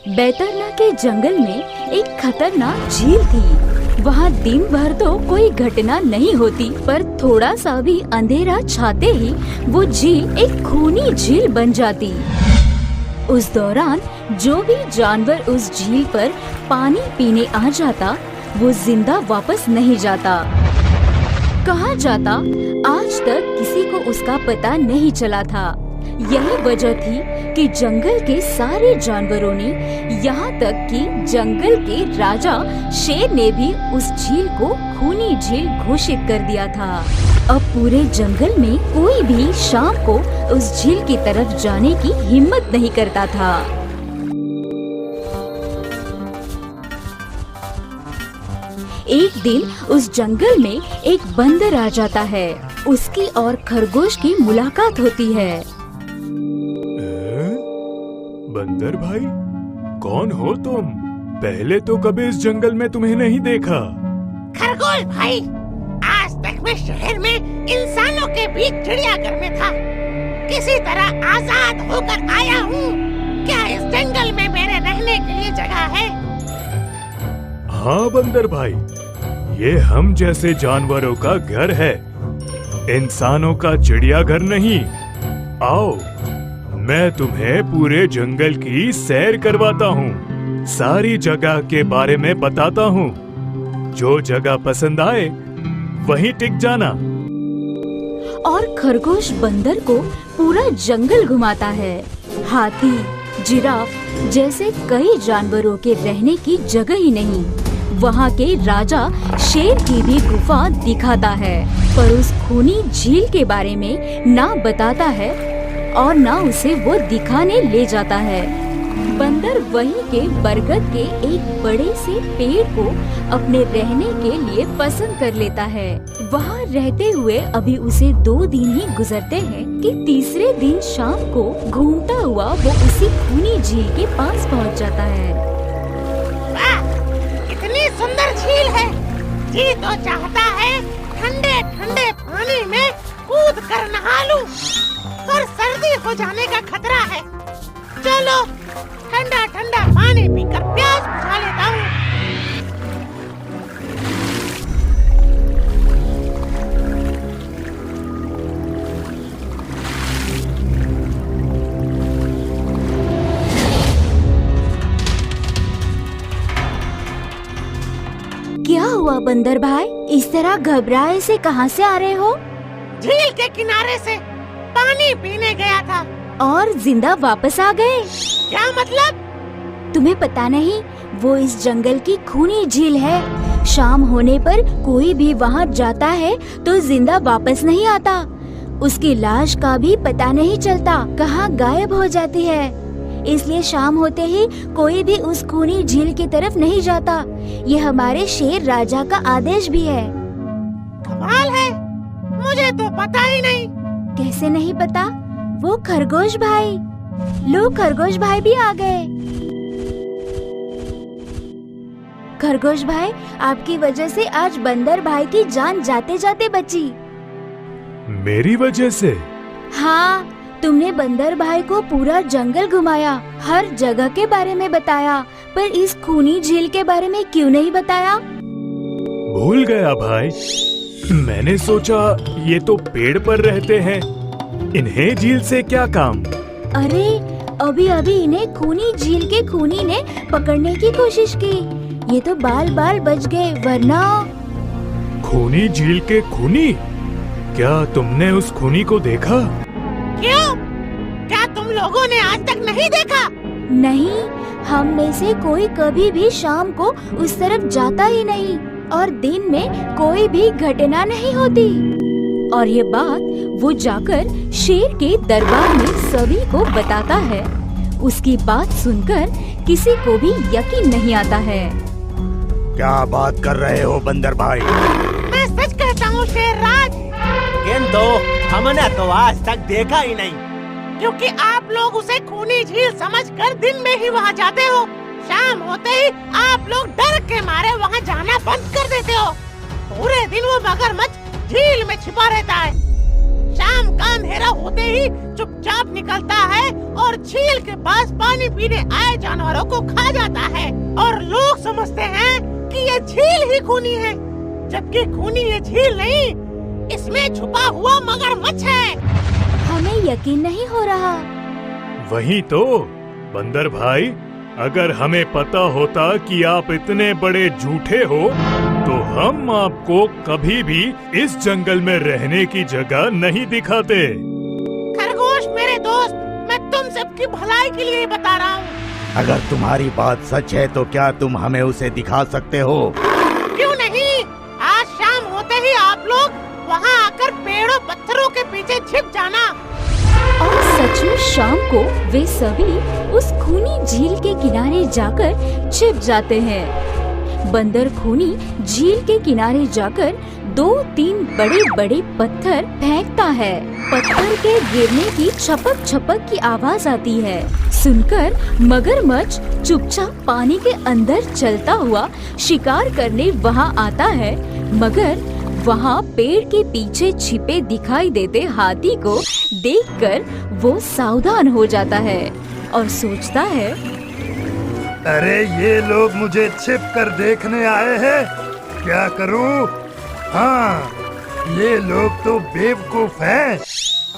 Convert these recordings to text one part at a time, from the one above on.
बैतरना के जंगल में एक खतरनाक झील थी। वहाँ दिन भर तो कोई घटना नहीं होती, पर थोड़ा सा भी अंधेरा छाते ही वो झील एक खूनी झील बन जाती। उस दौरान जो भी जानवर उस झील पर पानी पीने आ जाता, वो जिंदा वापस नहीं जाता। कहा जाता आज तक किसी को उसका पता नहीं चला था। यही वजह थी कि जंगल के सारे जानवरों ने, यहाँ तक कि जंगल के राजा शेर ने भी उस झील को खूनी झील घोषित कर दिया था। अब पूरे जंगल में कोई भी शाम को उस झील की तरफ जाने की हिम्मत नहीं करता था। एक दिन उस जंगल में एक बंदर आ जाता है। उसकी और खरगोश की मुलाकात होती है। बंदर भाई, कौन हो तुम? पहले तो कभी इस जंगल में तुम्हें नहीं देखा। खरगोश भाई, आज तक मैं शहर में इंसानों के बीच चिड़ियाघर में था। किसी तरह आजाद होकर आया हूँ। क्या इस जंगल में मेरे रहने के लिए जगह है? हाँ बंदर भाई, ये हम जैसे जानवरों का घर है, इंसानों का चिड़ियाघर नहीं। आओ, मैं तुम्हें पूरे जंगल की सैर करवाता हूँ, सारी जगह के बारे में बताता हूँ। जो जगह पसंद आए वहीं टिक जाना। और खरगोश बंदर को पूरा जंगल घुमाता है। हाथी, जिराफ जैसे कई जानवरों के रहने की जगह ही नहीं। वहाँ के राजा शेर की भी गुफा दिखाता है, पर उस खूनी झील के बारे में ना बताता है और ना उसे वो दिखाने ले जाता है। बंदर वहीं के बरगद के एक बड़े से पेड़ को अपने रहने के लिए पसंद कर लेता है। वहाँ रहते हुए अभी उसे 2 दिन ही गुजरते हैं कि तीसरे दिन शाम को घूमता हुआ वो उसी खूनी झील के पास पहुँच जाता है। वाह, कितनी सुंदर झील है। जी तो चाहता है ठंडे ठंडे पानी में कूद कर नहा लूं, पर सर्दी हो जाने का खतरा है। चलो ठंडा ठंडा पानी पीकर प्यास बुझा लेता हूँ। क्या हुआ बंदर भाई? इस तरह घबराए से कहाँ से आ रहे हो? झील के किनारे से पानी पीने गया था। और जिंदा वापस आ गए? क्या मतलब? तुम्हें पता नहीं, वो इस जंगल की खूनी झील है। शाम होने पर कोई भी वहाँ जाता है तो जिंदा वापस नहीं आता। उसकी लाश का भी पता नहीं चलता, कहाँ गायब हो जाती है। इसलिए शाम होते ही कोई भी उस खूनी झील की तरफ नहीं जाता। ये हमारे शेर राजा का आदेश भी है। कमाल है, मुझे तो पता ही नहीं। कैसे नहीं पता? वो खरगोश भाई, लो खरगोश भाई भी आ गए। खरगोश भाई, आपकी वजह से आज बंदर भाई की जान जाते जाते बची। मेरी वजह से? हाँ, तुमने बंदर भाई को पूरा जंगल घुमाया, हर जगह के बारे में बताया, पर इस खूनी झील के बारे में क्यों नहीं बताया? भूल गया भाई। मैंने सोचा ये तो पेड़ पर रहते हैं, इन्हें झील से क्या काम। अरे अभी अभी इन्हें खूनी झील के खूनी ने पकड़ने की कोशिश की। ये तो बाल बाल बच गए, वरना। खूनी झील के खूनी? क्या तुमने उस खूनी को देखा? क्यों? क्या तुम लोगों ने आज तक नहीं देखा? नहीं, हम में से कोई कभी भी शाम को उस तरफ जाता ही नहीं, और दिन में कोई भी घटना नहीं होती। और ये बात वो जाकर शेर के दरबार में सभी को बताता है। उसकी बात सुनकर किसी को भी यकीन नहीं आता है। क्या बात कर रहे हो बंदर भाई? मैं सच कहता हूँ शेरराज। किंतु हमने तो आज तक देखा ही नहीं। क्योंकि आप लोग उसे खूनी झील समझकर दिन में ही वहाँ जाते हो। शाम होते ही आप लोग डर के मारे वहाँ जाना बंद कर देते हो। पूरे दिन वो मगरमच्छ झील में छिपा रहता है। शाम का अंधेरा होते ही चुपचाप निकलता है और झील के पास पानी पीने आए जानवरों को खा जाता है। और लोग समझते हैं कि ये झील ही खूनी है, जबकि खूनी ये झील नहीं, इसमें छुपा हुआ मगरमच्छ है। हमें यकीन नहीं हो रहा। वही तो बंदर भाई, अगर हमें पता होता कि आप इतने बड़े झूठे हो तो हम आपको कभी भी इस जंगल में रहने की जगह नहीं दिखाते। खरगोश मेरे दोस्त, मैं तुम सबकी भलाई के लिए बता रहा हूँ। अगर तुम्हारी बात सच है तो क्या तुम हमें उसे दिखा सकते हो? क्यों नहीं, आज शाम होते ही आप लोग वहाँ आकर पेड़ों पत्थरों के पीछे छिप जाना। और सच में शाम को वे सभी उस खूनी झील के किनारे जाकर छिप जाते हैं। बंदर खूनी झील के किनारे जाकर 2-3 बड़े बड़े पत्थर फेंकता है। पत्थर के गिरने की छपक छपक की आवाज आती है। सुनकर मगरमच्छ चुपचाप पानी के अंदर चलता हुआ शिकार करने वहाँ आता है, मगर वहाँ पेड़ के पीछे छिपे दिखाई देते हाथी को देखकर वो सावधान हो जाता है और सोचता है, अरे ये लोग मुझे छिप कर देखने आए हैं, क्या करूं? हाँ, ये लोग तो बेवकूफ हैं।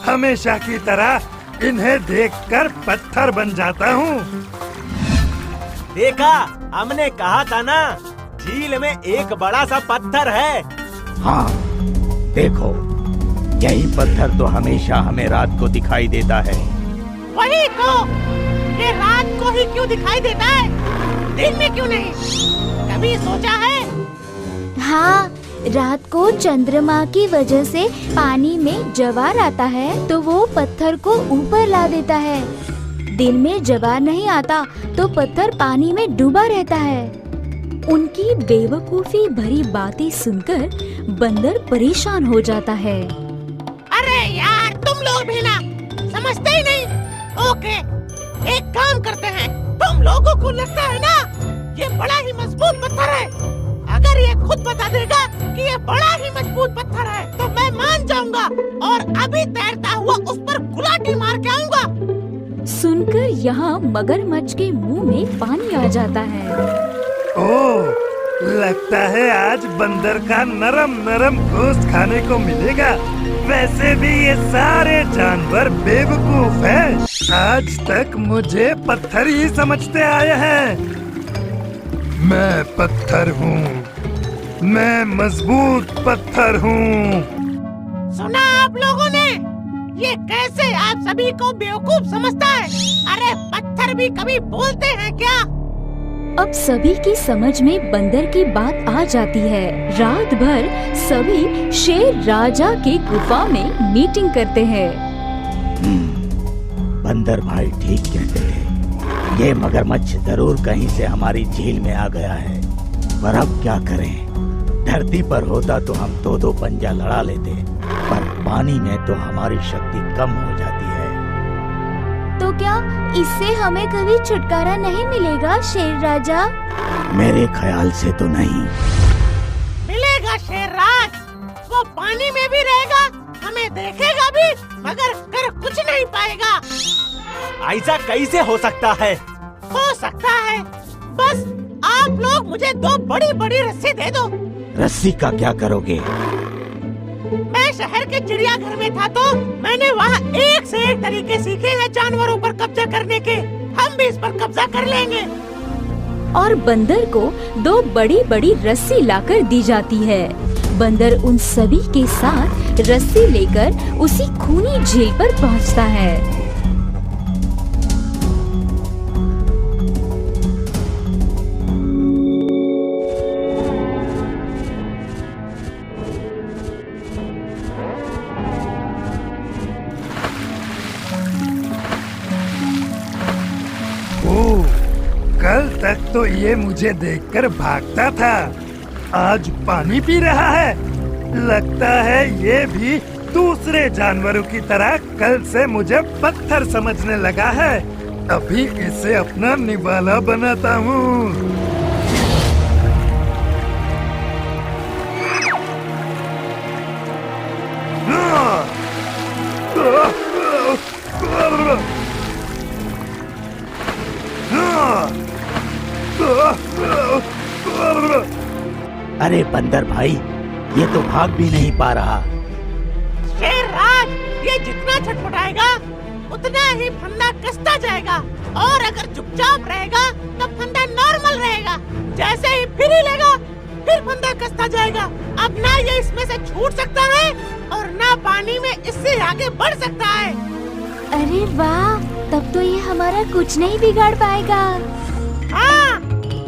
हमेशा की तरह इन्हें देखकर पत्थर बन जाता हूँ। देखा, हमने कहा था ना, झील में एक बड़ा सा पत्थर है। हाँ, देखो, यही पत्थर तो हमेशा हमें रात को दिखाई देता है। वही तो, ये रात को ही क्यों दिखाई देता है, दिन में क्यों नहीं? कभी सोचा है? हाँ, रात को चंद्रमा की वजह से पानी में ज्वार आता है तो वो पत्थर को ऊपर ला देता है। दिन में ज्वार नहीं आता तो पत्थर पानी में डूबा रहता है। उनकी बेवकूफी भरी बातें सुनकर बंदर परेशान हो जाता है। अरे यार, तुम लोग भी ना समझते ही नहीं। ओके, एक काम करते हैं, तुम लोगों को लगता है ना ये बड़ा ही मजबूत पत्थर है, अगर ये खुद बता देगा कि ये बड़ा ही मजबूत पत्थर है तो मैं मान जाऊंगा और अभी तैरता हुआ उस पर गुलाटी मार के आऊंगा। सुनकर यहाँ मगरमच्छ के मुंह में पानी आ जाता है। ओह, लगता है आज बंदर का नरम नरम गोश्त खाने को मिलेगा। वैसे भी ये सारे जानवर बेवकूफ हैं। आज तक मुझे पत्थर ही समझते आए हैं। मैं पत्थर हूँ, मैं मजबूत पत्थर हूँ। सुना आप लोगों ने, ये कैसे आप सभी को बेवकूफ समझता है? अरे पत्थर भी कभी बोलते हैं क्या? अब सभी की समझ में बंदर की बात आ जाती है। रात भर सभी शेर राजा के गुफा में मीटिंग करते हैं। बंदर भाई ठीक कहते थे, ये मगरमच्छ जरूर कहीं से हमारी झील में आ गया है। पर अब क्या करें? धरती पर होता तो हम दो पंजा लड़ा लेते, पर पानी में तो हमारी शक्ति कम हो जाती है। तो क्या इससे हमें कभी छुटकारा नहीं मिलेगा शेर राजा? मेरे ख्याल से तो नहीं। मिलेगा शेरराज, वो पानी में भी रहेगा, हमें देखेगा भी, मगर कर कुछ नहीं पाएगा। ऐसा कैसे हो सकता है? हो सकता है, बस आप लोग मुझे 2 बड़ी बड़ी रस्सी दे दो। रस्सी का क्या करोगे? मैं शहर के चिड़ियाघर में था तो मैंने वहाँ एक से एक तरीके सीखे हैं जानवरों पर कब्जा करने के। हम भी इस पर कब्जा कर लेंगे। और बंदर को 2 बड़ी बड़ी रस्सी लाकर दी जाती है। बंदर उन सभी के साथ रस्सी लेकर उसी खूनी झील पर पहुंचता है। कल तक तो ये मुझे देखकर भागता था, आज पानी पी रहा है। लगता है ये भी दूसरे जानवरों की तरह कल से मुझे पत्थर समझने लगा है। अभी इसे अपना निवाला बनाता हूँ। अरे बंदर भाई, ये तो भाग भी नहीं पा रहा। शेरराज, ये जितना छटपटाएगा उतना ही फंदा कसता जाएगा, और अगर चुपचाप रहेगा तो फंदा नॉर्मल रहेगा। जैसे ही फिर हिलेगा फिर फंदा कसता जाएगा। अब ना ये इसमें से छूट सकता है और ना पानी में इससे आगे बढ़ सकता है। अरे वाह, तब तो ये हमारा कुछ नहीं बिगाड़ पाएगा। हाँ,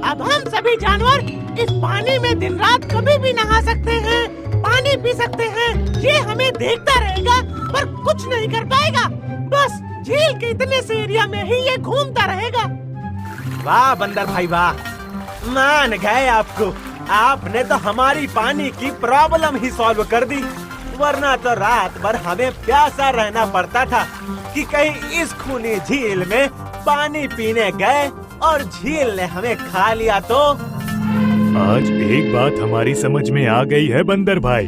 अब हम सभी जानवर इस पानी में दिन रात कभी भी नहा सकते हैं, पानी पी सकते हैं। ये हमें देखता रहेगा पर कुछ नहीं कर पाएगा। बस झील के इतने से एरिया में ही ये घूमता रहेगा। वाह बंदर भाई वाह, मान गए आपको। आपने तो हमारी पानी की प्रॉब्लम ही सॉल्व कर दी, वरना तो रात भर हमें प्यासा रहना पड़ता था कि कहीं इस खूनी झील में पानी पीने गए और झील ने हमें खा लिया तो। आज एक बात हमारी समझ में आ गई है बंदर भाई,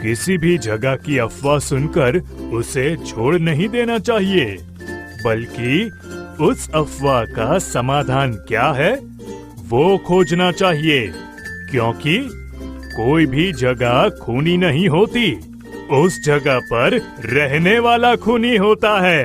किसी भी जगह की अफवाह सुनकर उसे छोड़ नहीं देना चाहिए, बल्कि उस अफवाह का समाधान क्या है वो खोजना चाहिए, क्योंकि कोई भी जगह खूनी नहीं होती, उस जगह पर रहने वाला खूनी होता है।